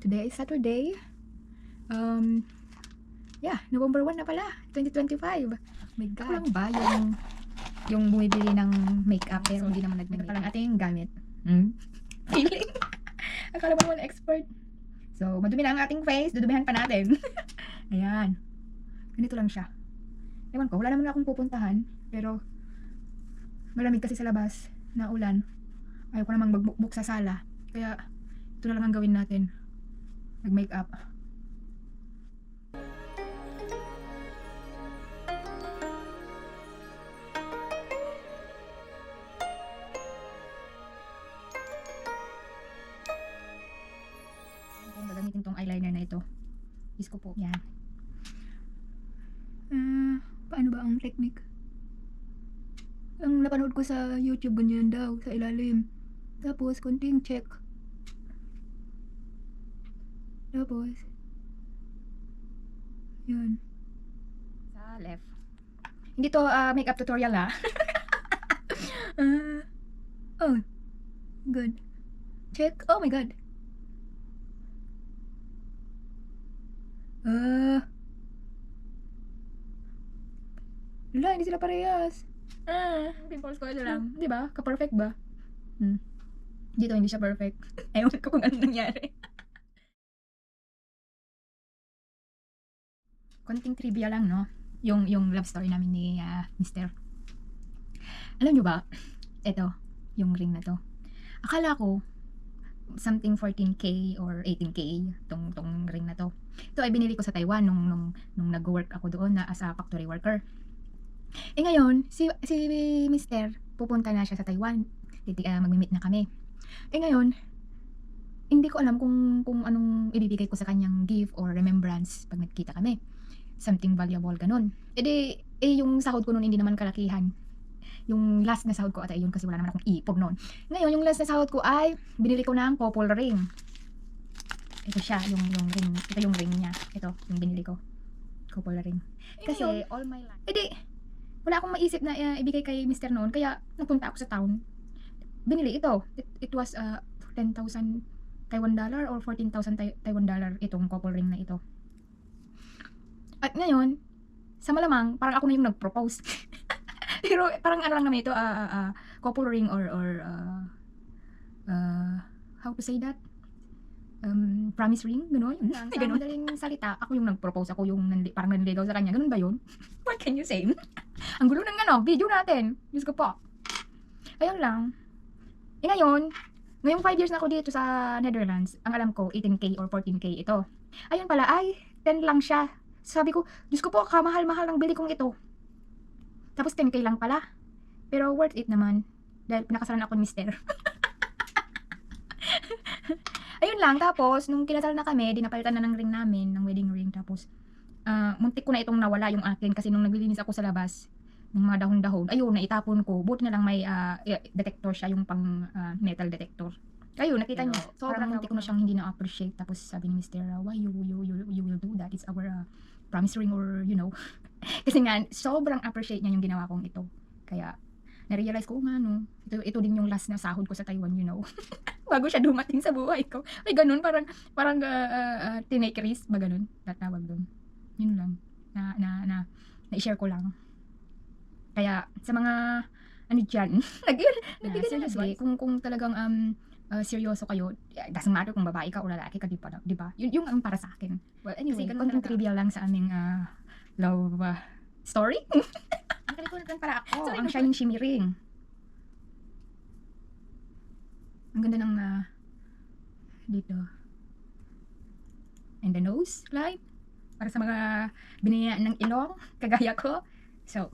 Today is Saturday. November 1 na pala, 2025. My God. Ako lang ba yung bumibili ng makeup pero hindi naman nagme-makeup? Ito lang ating gamit. Feeling. Akala mo naman expert. So, madumi na ang ating face. Dudumihan pa natin. Ayan. Ganito lang siya. Ewan ko, wala naman akong pupuntahan. Pero, malamig kasi sa labas na ulan. Ayaw ko namang magbukbuk sa sala. Kaya, ito na lang ang gawin natin. Mag-makeup. Gagamitin tong eyeliner na ito. Diyos ko po. Yan. Paano ba ang technique? Ang napanood ko sa YouTube, ganyan daw, sa ilalim. Tapos, konting check. Tapos, yun. Sa left. Hindi to makeup tutorial oh, good. Check. Oh my God. Wala, hindi sila parehas. Pimples ko ito lang. Di ba? Ka-perfect ba? Dito hindi siya perfect. Ewan ko kung ano nangyari. Konting trivia lang, no? Yung love story namin ni Mr. Alam nyo ba? Ito, yung ring na to. Akala ko, something 14K or 18K tong ring na to. Ito ay binili ko sa Taiwan nung nag-work ako doon na as a factory worker. Ngayon, si Mr. pupunta na siya sa Taiwan. Magmi-meet na kami. Ngayon, hindi ko alam kung anong ibibigay ko sa kanyang gift or remembrance pag nagkita kami. Something valuable, ganun. Yung sahod ko noon hindi naman kalakihan. Yung last na sahod ko ata yun kasi wala naman akong ipon noon. Ngayon, yung last na sahod ko ay binili ko ng couple ring. Ito siya, yung ring. Ito yung ring niya. Ito, yung binili ko. Couple ring. Kasi, all my life. Wala akong maisip na ibigay kay Mr. noon. Kaya, nagpunta ako sa town. Binili ito. It was 10,000 Taiwan dollar or 14,000 Taiwan dollar itong couple ring na ito. At ngayon, sa malamang, parang ako na yung nag-propose. Pero parang ano lang naman ito, couple ring or how to say that? Promise ring, gano'n. Sa madaling salita, ako yung nag-propose, ako yung parang nanligaw sa kanya. Ganun ba yun? What can you say? Ang gulo ng video natin. Diyos ko po. Ayun lang. Ngayong 5 years na ako dito sa Netherlands, ang alam ko, 18K or 14K ito. Ayun pala, ay, 10 lang siya. Sabi ko, Diyos ko po, kamahal-mahal ng bili kong ito. Tapos 10K lang pala. Pero worth it naman. Dahil pinakasalan ako ni Mr. Ayun lang, tapos, nung kinasal na kami, dinapalitan na ng ring namin, ng wedding ring, tapos, muntik ko na itong nawala yung akin, kasi nung naglilinis ako sa labas, ng mga dahon-dahon, ayun, naitapon ko, buti na lang may detector siya, yung pang metal detector. Ayun, nakita niyo, sobrang muntik ko na siyang hindi na-appreciate, tapos sabi ni Mr. Why you will do that? It's our promise ring or, kasi nga, sobrang appreciate niya yung ginawa kong ito. Kaya, na-realize ko nga, no, ito din yung last na sahod ko sa Taiwan, bago siya dumating sa buhay ko. Ay, ganun, parang tinake risk ba ganun? Tatawag doon. Yun lang. Na-share ko lang. Kaya, sa mga, dyan, nagbigay na advice. Kung talagang, seryoso kayo, doesn't matter kung babae ka o lalaki ka, di ba? Yung ang para sa akin. Well, anyway, konting trivia lang sa aming, love, story. Nakalimutan pala ako. Sorry, ang shining shimmy ring. Ang ganda ng dito. And the nose light. Para sa mga biniyaan ng ilong, kagaya ko. So,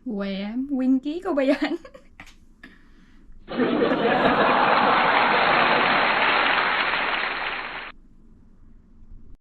winky ko ba yan?